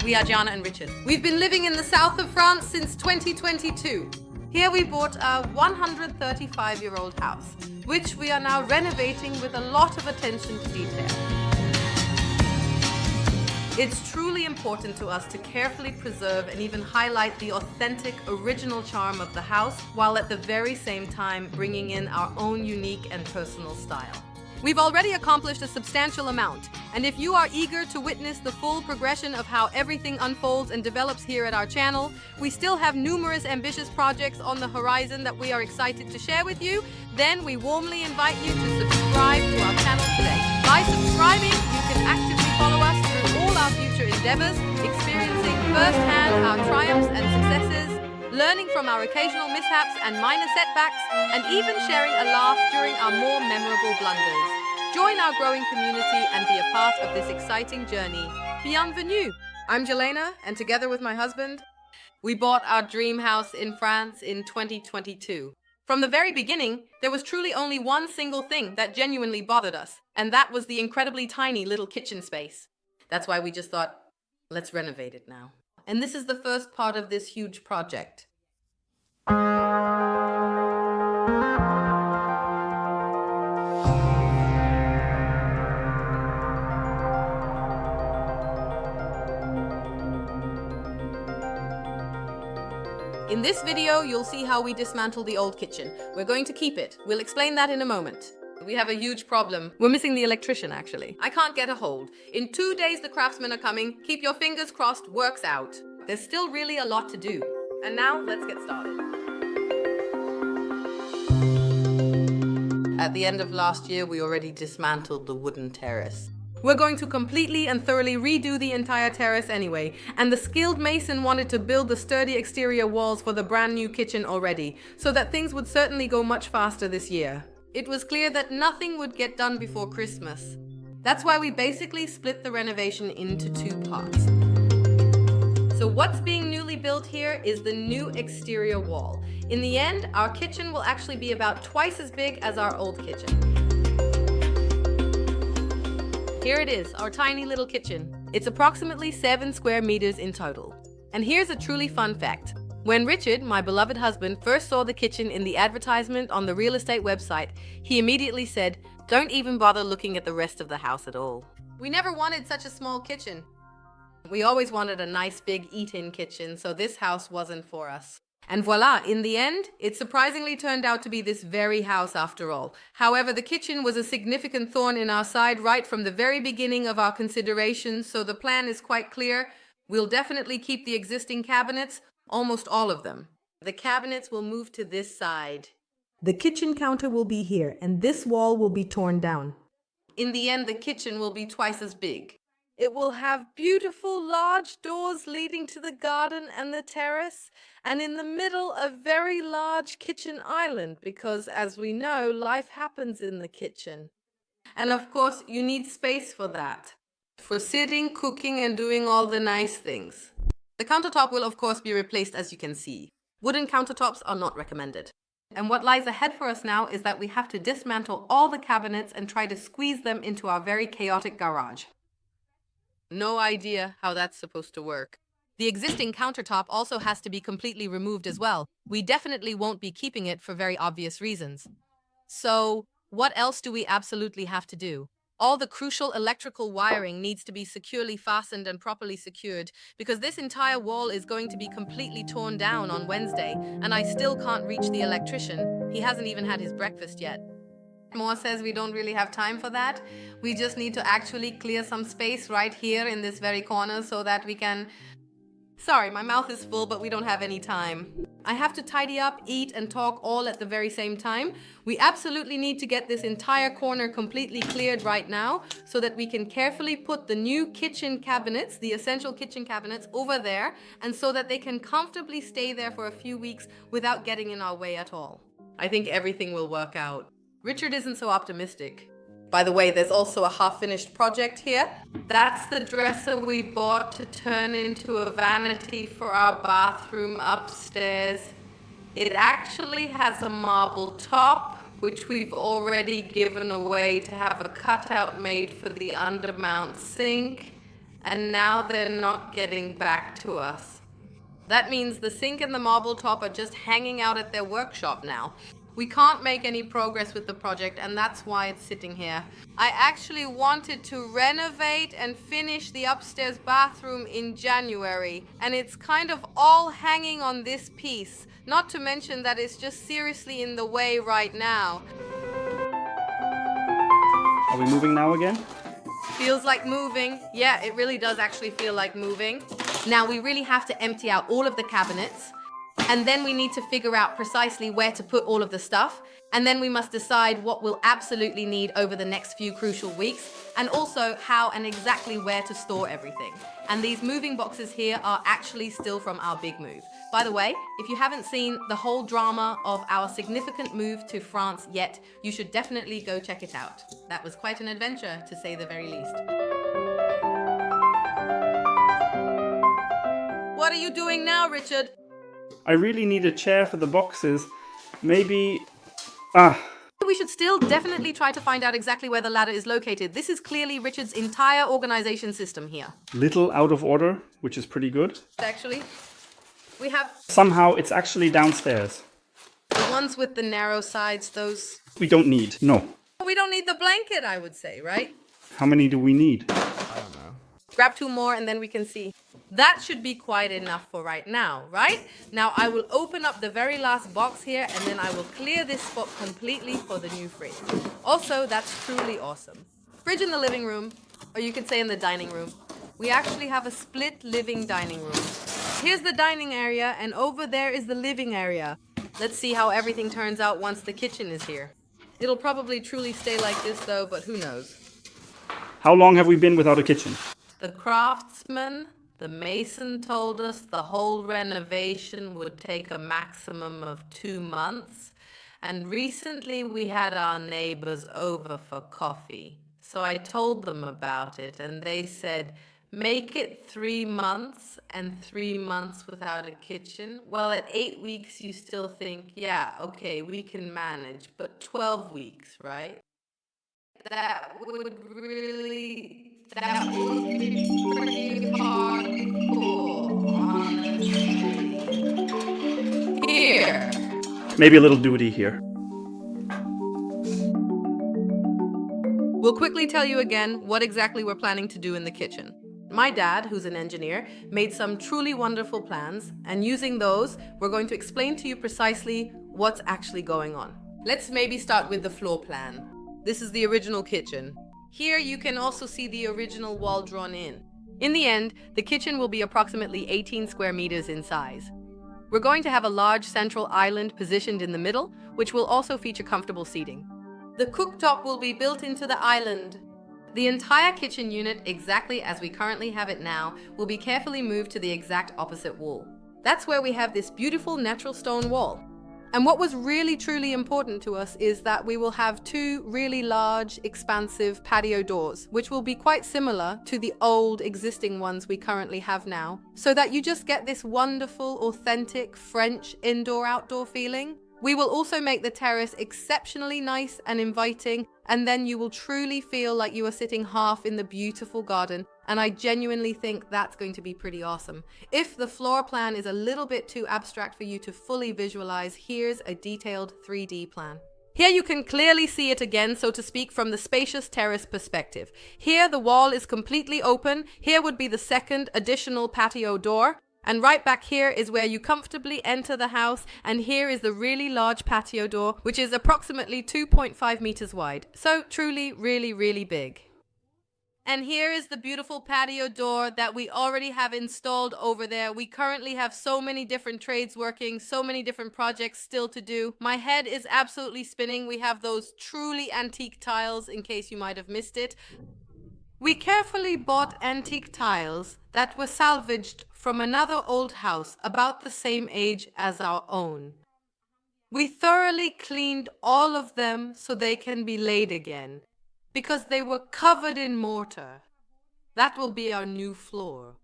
We are Gianna and Richard. We've been living in the south of France since 2022. Here we bought a 135-year-old house, which we are now renovating with a lot of attention to detail. It's truly important to us to carefully preserve and even highlight the authentic, original charm of the house, while at the very same time bringing in our own unique and personal style. We've already accomplished a substantial amount, and if you are eager to witness the full progression of how everything unfolds and develops here at our channel, we still have numerous ambitious projects on the horizon that we are excited to share with you. Then we warmly invite you to subscribe to our channel today. By subscribing, you can actively follow us through all our future endeavors, experiencing firsthand our triumphs and successes, learning from our occasional mishaps and minor setbacks, and even sharing a laugh during our more memorable blunders. Join our growing community and be a part of this exciting journey. Bienvenue! I'm Jelena, and together with my husband, we bought our dream house in France in 2022. From the very beginning, there was truly only one single thing that genuinely bothered us, and that was the incredibly tiny little kitchen space. That's why we just thought, let's renovate it now. And this is the first part of this huge project. In this video, you'll see how we dismantle the old kitchen. We're going to keep it. We'll explain that in a moment. We have a huge problem. We're missing the electrician, actually. I can't get a hold. In 2 days, the craftsmen are coming. Keep your fingers crossed, works out. There's still really a lot to do. And now, let's get started. At the end of last year, we already dismantled the wooden terrace. We're going to completely and thoroughly redo the entire terrace anyway, and the skilled mason wanted to build the sturdy exterior walls for the brand new kitchen already, so that things would certainly go much faster this year. It was clear that nothing would get done before Christmas. That's why we basically split the renovation into 2 parts. So what's being newly built here is the new exterior wall. In the end, our kitchen will actually be about twice as big as our old kitchen. Here it is, our tiny little kitchen. It's approximately 7 square meters in total. And here's a truly fun fact. When Richard, my beloved husband, first saw the kitchen in the advertisement on the real estate website, he immediately said, "Don't even bother looking at the rest of the house at all." We never wanted such a small kitchen. We always wanted a nice big eat-in kitchen, so this house wasn't for us. And voila, in the end, it surprisingly turned out to be this very house after all. However, the kitchen was a significant thorn in our side right from the very beginning of our considerations, so the plan is quite clear. We'll definitely keep the existing cabinets, almost all of them. The cabinets will move to this side. The kitchen counter will be here, and this wall will be torn down. In the end, the kitchen will be twice as big. It will have beautiful large doors leading to the garden and the terrace, and in the middle a very large kitchen island, because as we know, life happens in the kitchen. And of course, you need space for that, for sitting, cooking, and doing all the nice things. The countertop will of course be replaced, as you can see. Wooden countertops are not recommended. And what lies ahead for us now is that we have to dismantle all the cabinets and try to squeeze them into our very chaotic garage. No idea how that's supposed to work. The existing countertop also has to be completely removed as well. We definitely won't be keeping it for very obvious reasons. So, what else do we absolutely have to do? All the crucial electrical wiring needs to be securely fastened and properly secured, because this entire wall is going to be completely torn down on Wednesday, and I still can't reach the electrician. He hasn't even had his breakfast yet. Moore says we don't really have time for that. We just need to actually clear some space right here in this very corner so that we can... Sorry, my mouth is full, but we don't have any time. I have to tidy up, eat, and talk all at the very same time. We absolutely need to get this entire corner completely cleared right now so that we can carefully put the new kitchen cabinets, the essential kitchen cabinets, over there, and so that they can comfortably stay there for a few weeks without getting in our way at all. I think everything will work out. Richard isn't so optimistic. By the way, there's also a half-finished project here. That's the dresser we bought to turn into a vanity for our bathroom upstairs. It actually has a marble top, which we've already given away to have a cutout made for the undermount sink. and now they're not getting back to us. That means the sink and the marble top are just hanging out at their workshop now. We can't make any progress with the project, and that's why it's sitting here. I actually wanted to renovate and finish the upstairs bathroom in January, and it's kind of all hanging on this piece. Not to mention that it's just seriously in the way right now. Are we moving now again? Feels like moving. Yeah, it really does actually feel like moving. Now we really have to empty out all of the cabinets, and then we need to figure out precisely where to put all of the stuff, and then we must decide what we'll absolutely need over the next few crucial weeks, and also how and exactly where to store everything. And these moving boxes here are actually still from our big move. By the way, if you haven't seen the whole drama of our significant move to France yet, you should definitely go check it out. That was quite an adventure, to say the very least. What are you doing now, Richard? I really need a chair for the boxes. Maybe... We should still definitely try to find out exactly where the ladder is located. This is clearly Richard's entire organization system here. Little out of order, which is pretty good. Actually, we have Somehow it's actually downstairs. the ones with the narrow sides, those... We don't need. No. We don't need the blanket, I would say, right? How many do we need? Grab 2 more and then we can see. That should be quite enough for right now, right? Now I will open up the very last box here, and then I will clear this spot completely for the new fridge. Also, that's truly awesome. Fridge in the living room, or you could say in the dining room. We actually have a split living dining room. Here's the dining area, and over there is the living area. Let's see how everything turns out once the kitchen is here. It'll probably truly stay like this though, but who knows? How long have we been without a kitchen? The craftsman, the mason, told us the whole renovation would take a maximum of 2 months. And recently we had our neighbors over for coffee. So I told them about it, and they said, make it 3 months, and 3 months without a kitchen. Well, at 8 weeks you still think, yeah, okay, we can manage, but 12 weeks, right? That would be pretty hardcore, honestly. Here. Maybe a little duty here. We'll quickly tell you again what exactly we're planning to do in the kitchen. My dad, who's an engineer, made some truly wonderful plans, and using those, we're going to explain to you precisely what's actually going on. Let's maybe start with the floor plan. This is the original kitchen. Here you can also see the original wall drawn in. In the end, the kitchen will be approximately 18 square meters in size. We're going to have a large central island positioned in the middle, which will also feature comfortable seating. The cooktop will be built into the island. The entire kitchen unit, exactly as we currently have it now, will be carefully moved to the exact opposite wall. That's where we have this beautiful natural stone wall. And what was really truly important to us is that we will have 2 really large, expansive patio doors, which will be quite similar to the old existing ones we currently have now, so that you just get this wonderful, authentic French indoor-outdoor feeling. We will also make the terrace exceptionally nice and inviting, and then you will truly feel like you are sitting half in the beautiful garden, and I genuinely think that's going to be pretty awesome. If the floor plan is a little bit too abstract for you to fully visualize, here's a detailed 3D plan. Here you can clearly see it again, so to speak, from the spacious terrace perspective. Here the wall is completely open. Here would be the second additional patio door. And right back here is where you comfortably enter the house, and here is the really large patio door, which is approximately 2.5 meters wide. So truly, really, really big. And here is the beautiful patio door that we already have installed over there. We currently have so many different trades working, so many different projects still to do. My head is absolutely spinning. We have those truly antique tiles, in case you might have missed it. We carefully bought antique tiles that were salvaged from another old house about the same age as our own. We thoroughly cleaned all of them so they can be laid again, because they were covered in mortar. That will be our new floor.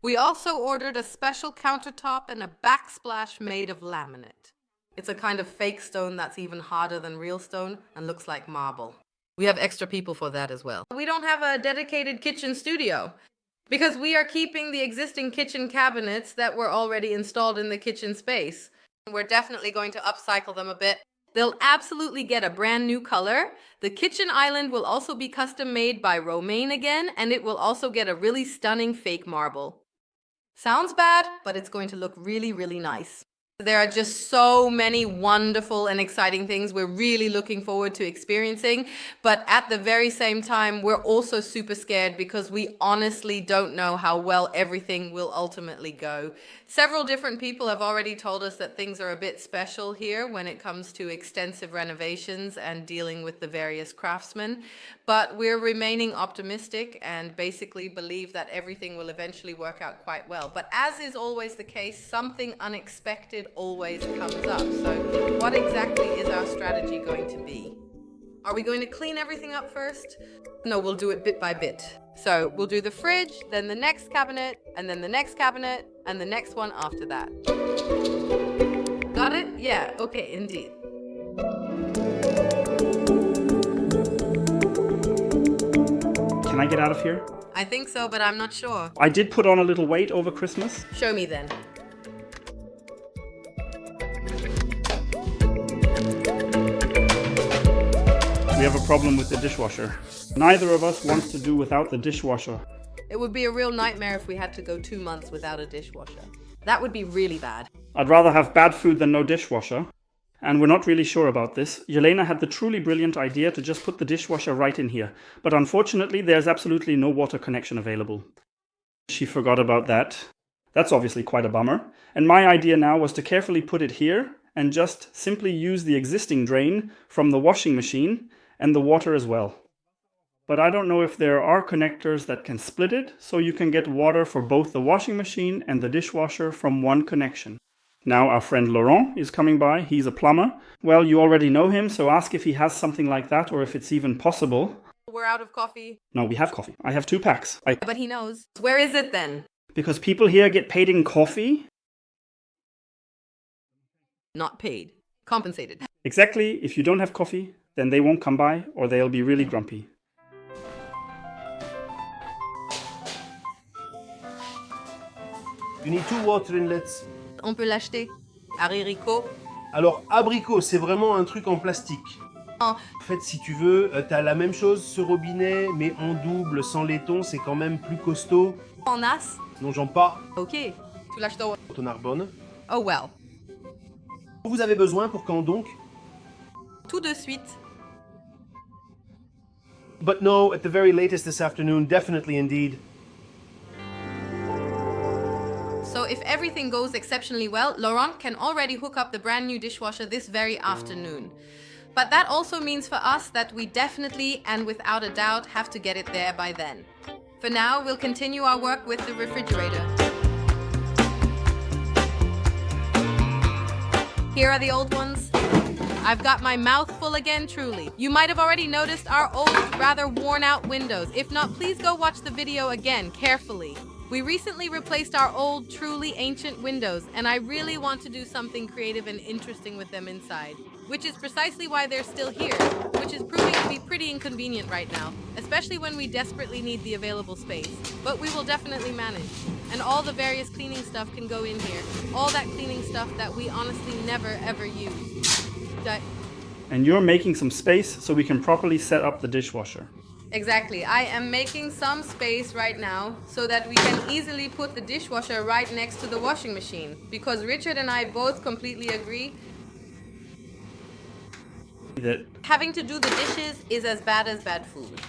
We also ordered a special countertop and a backsplash made of laminate. It's a kind of fake stone that's even harder than real stone and looks like marble. We have extra people for that as well. We don't have a dedicated kitchen studio. Because we are keeping the existing kitchen cabinets that were already installed in the kitchen space. We're definitely going to upcycle them a bit. They'll absolutely get a brand new color. The kitchen island will also be custom made by Romaine again, and it will also get a really stunning fake marble. Sounds bad, but it's going to look really, really nice. There are just so many wonderful and exciting things we're really looking forward to experiencing. But at the very same time, we're also super scared because we honestly don't know how well everything will ultimately go. Several different people have already told us that things are a bit special here when it comes to extensive renovations and dealing with the various craftsmen. But we're remaining optimistic and basically believe that everything will eventually work out quite well. But as is always the case, something unexpected always comes up. So what exactly is our strategy going to be? Are we going to clean everything up first? No, we'll do it bit by bit. So we'll do the fridge, then the next cabinet, and then the next cabinet, and the next one after that. Got it? Yeah, okay, indeed. Can I get out of here? I think so, but I'm not sure. I did put on a little weight over Christmas. Show me then. We have a problem with the dishwasher. Neither of us wants to do without the dishwasher. It would be a real nightmare if we had to go 2 months without a dishwasher. That would be really bad. I'd rather have bad food than no dishwasher. And we're not really sure about this. Yelena had the truly brilliant idea to just put the dishwasher right in here. But unfortunately, there's absolutely no water connection available. She forgot about that. That's obviously quite a bummer. And my idea now was to carefully put it here and just simply use the existing drain from the washing machine and the water as well. But I don't know if there are connectors that can split it, so you can get water for both the washing machine and the dishwasher from one connection. Now our friend Laurent is coming by. He's a plumber. Well, you already know him, so ask if he has something like that or if it's even possible. We're out of coffee. No, we have coffee. I have 2 packs. But he knows. Where is it then? Because people here get paid in coffee? Not paid. Compensated. Exactly. If you don't have coffee, then they won't come by or they'll be really grumpy. You need 2 water inlets. On peut l'acheter. Haricot. Alors, abricot, c'est vraiment un truc en plastique. Oh. En fait, si tu veux, t'as la même chose, ce robinet, mais en double, sans laiton, c'est quand même plus costaud. En as. Non, j'en pas. Ok. Tu l'achètes au... Ton Narbonne. Oh well. Vous avez besoin pour quand donc? Tout de suite. But no, at the very latest this afternoon, definitely indeed. So if everything goes exceptionally well, Laurent can already hook up the brand new dishwasher this very afternoon. But that also means for us that we definitely and without a doubt have to get it there by then. For now, we'll continue our work with the refrigerator. Here are the old ones. I've got my mouth full again, truly. You might have already noticed our old, rather worn out windows. If not, please go watch the video again, carefully. We recently replaced our old, truly ancient windows, and I really want to do something creative and interesting with them inside. Which is precisely why they're still here, which is proving to be pretty inconvenient right now, especially when we desperately need the available space. But we will definitely manage. And all the various cleaning stuff can go in here. All that cleaning stuff that we honestly never ever use. And you're making some space so we can properly set up the dishwasher. Exactly. I am making some space right now so that we can easily put the dishwasher right next to the washing machine. Because Richard and I both completely agree That having to do the dishes is as bad food.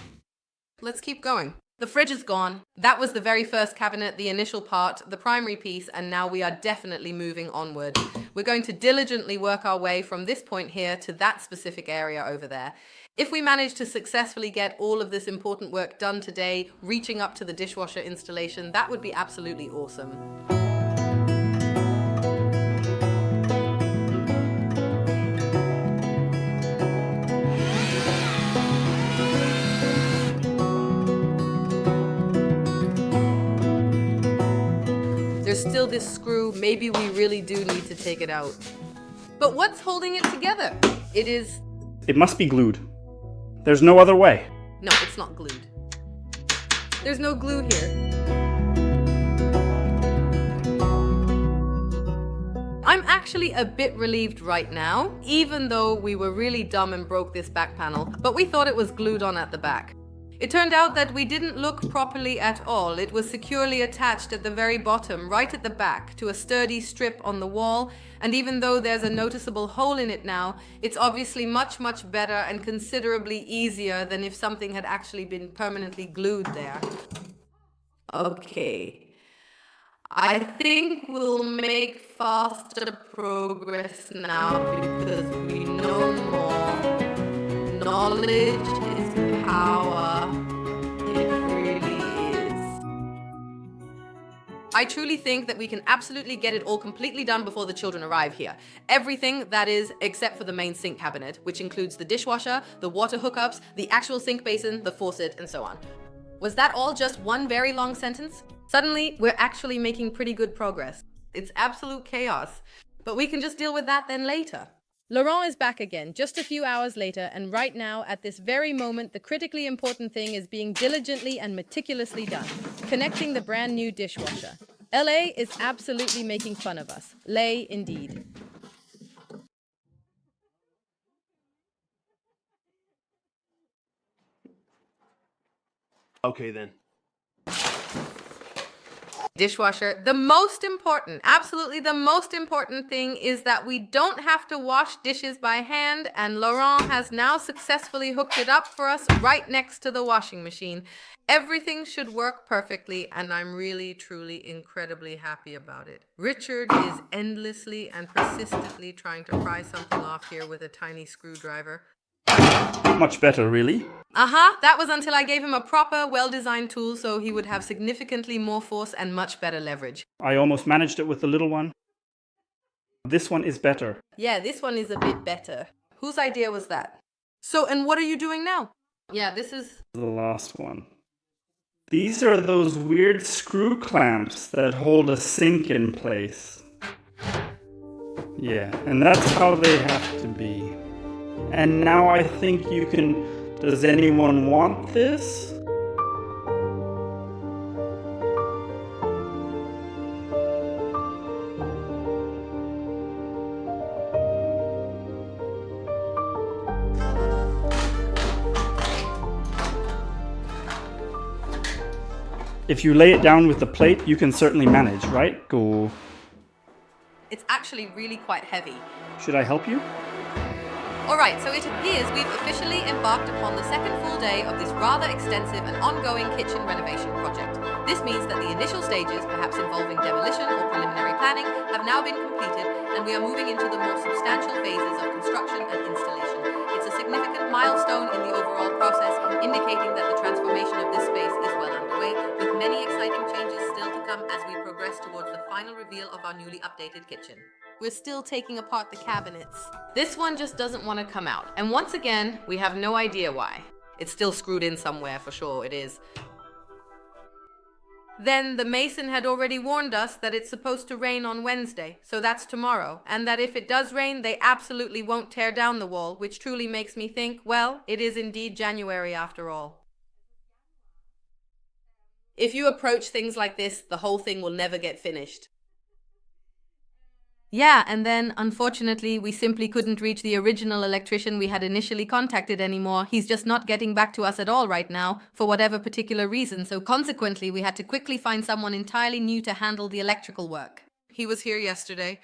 Let's keep going. The fridge is gone. That was the very first cabinet, the initial part, the primary piece, and now we are definitely moving onward. We're going to diligently work our way from this point here to that specific area over there. If we manage to successfully get all of this important work done today, reaching up to the dishwasher installation, that would be absolutely awesome. There's still this screw. Maybe we really do need to take it out. But what's holding it together? It must be glued. There's no other way. No, it's not glued. There's no glue here. I'm actually a bit relieved right now, even though we were really dumb and broke this back panel, but we thought it was glued on at the back. It turned out that we didn't look properly at all. It was securely attached at the very bottom, right at the back, to a sturdy strip on the wall, and even though there's a noticeable hole in it now, it's obviously much, much better and considerably easier than if something had actually been permanently glued there. Okay. I think we'll make faster progress now because we know more. Knowledge is power. It really is. I truly think that we can absolutely get it all completely done before the children arrive here. Everything, that is, except for the main sink cabinet, which includes the dishwasher, the water hookups, the actual sink basin, the faucet, and so on. Was that all just one very long sentence? Suddenly, we're actually making pretty good progress. It's absolute chaos, but we can just deal with that then later. Laurent is back again, just a few hours later, and right now, at this very moment, the critically important thing is being diligently and meticulously done. Connecting the brand new dishwasher. LA is absolutely making fun of us. Lay indeed. Okay then. Dishwasher. The most important, absolutely the most important thing is that we don't have to wash dishes by hand, and Laurent has now successfully hooked it up for us right next to the washing machine. Everything should work perfectly, and I'm really, truly, incredibly happy about it. Richard is endlessly and persistently trying to pry something off here with a tiny screwdriver. Much better, really. That was until I gave him a proper, well-designed tool so he would have significantly more force and much better leverage. I almost managed it with the little one. This one is better. Yeah, this one is a bit better. Whose idea was that? So, and what are you doing now? Yeah, this is... The last one. These are those weird screw clamps that hold a sink in place. Yeah, and that's how they have to be. And now I think you can... Does anyone want this? If you lay it down with the plate, you can certainly manage, right? Go. It's actually really quite heavy. Should I help you? Alright, so it appears we've officially embarked upon the second full day of this rather extensive and ongoing kitchen renovation project. This means that the initial stages, perhaps involving demolition or preliminary planning, have now been completed, and we are moving into the more substantial phases of construction and installation. It's a significant milestone in the overall process, indicating that the transformation of this space is well underway, with many exciting changes still to come as we progress towards the final reveal of our newly updated kitchen. We're still taking apart the cabinets. This one just doesn't want to come out. And once again, we have no idea why. It's still screwed in somewhere, for sure it is. Then the mason had already warned us that it's supposed to rain on Wednesday, so that's tomorrow, and that if it does rain, they absolutely won't tear down the wall, which truly makes me think, well, it is indeed January after all. If you approach things like this, the whole thing will never get finished. Yeah, and then, unfortunately, we simply couldn't reach the original electrician we had initially contacted anymore. He's just not getting back to us at all right now, for whatever particular reason, so consequently we had to quickly find someone entirely new to handle the electrical work. He was here yesterday.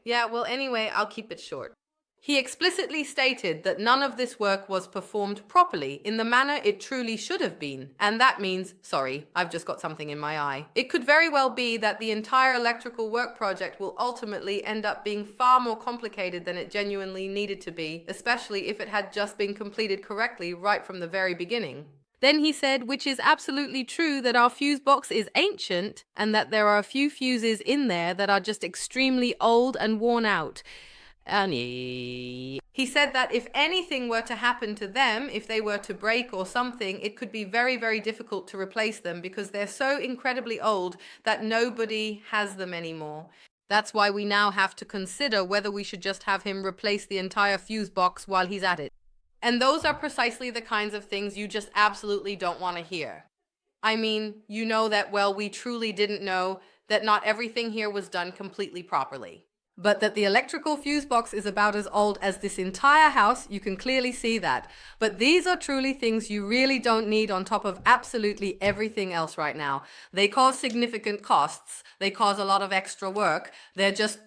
Yeah, well anyway, I'll keep it short. He explicitly stated that none of this work was performed properly in the manner it truly should have been. And that means, sorry, I've just got something in my eye. It could very well be that the entire electrical work project will ultimately end up being far more complicated than it genuinely needed to be, especially if it had just been completed correctly right from the very beginning. Then he said, which is absolutely true, that our fuse box is ancient and that there are a few fuses in there that are just extremely old and worn out. He said that if anything were to happen to them, if they were to break or something, it could be very, very difficult to replace them because they're so incredibly old that nobody has them anymore. That's why we now have to consider whether we should just have him replace the entire fuse box while he's at it. And those are precisely the kinds of things you just absolutely don't want to hear. I mean, you know that, well, we truly didn't know that not everything here was done completely properly. But that the electrical fuse box is about as old as this entire house, you can clearly see that. But these are truly things you really don't need on top of absolutely everything else right now. They cause significant costs. They cause a lot of extra work. They're just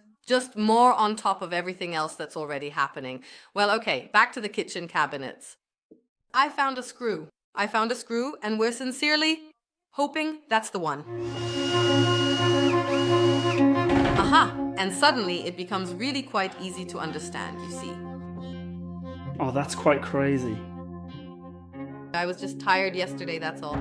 more on top of everything else that's already happening. Well, okay, back to the kitchen cabinets. I found a screw, and we're sincerely hoping that's the one. Aha! And suddenly it becomes really quite easy to understand, you see. Oh, that's quite crazy. I was just tired yesterday, that's all.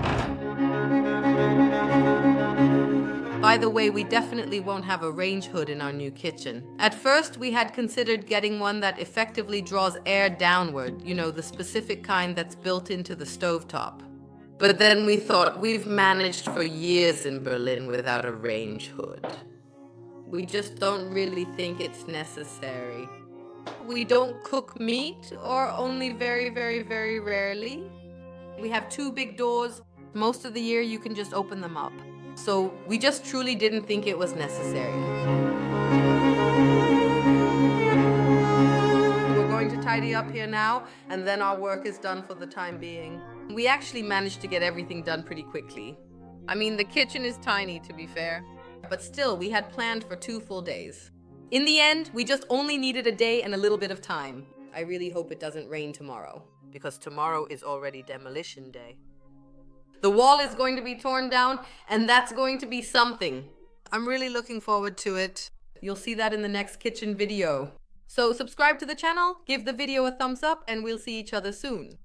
By the way, we definitely won't have a range hood in our new kitchen. At first, we had considered getting one that effectively draws air downward, you know, the specific kind that's built into the stovetop. But then we thought, we've managed for years in Berlin without a range hood. We just don't really think it's necessary. We don't cook meat, or only very, very, very rarely. We have 2 big doors. Most of the year you can just open them up. So we just truly didn't think it was necessary. We're going to tidy up here now, and then our work is done for the time being. We actually managed to get everything done pretty quickly. I mean, the kitchen is tiny, to be fair. But still, we had planned for 2 full days. In the end, we just only needed a day and a little bit of time. I really hope it doesn't rain tomorrow, because tomorrow is already demolition day. The wall is going to be torn down, and that's going to be something. I'm really looking forward to it. You'll see that in the next kitchen video. So subscribe to the channel, give the video a thumbs up, and we'll see each other soon.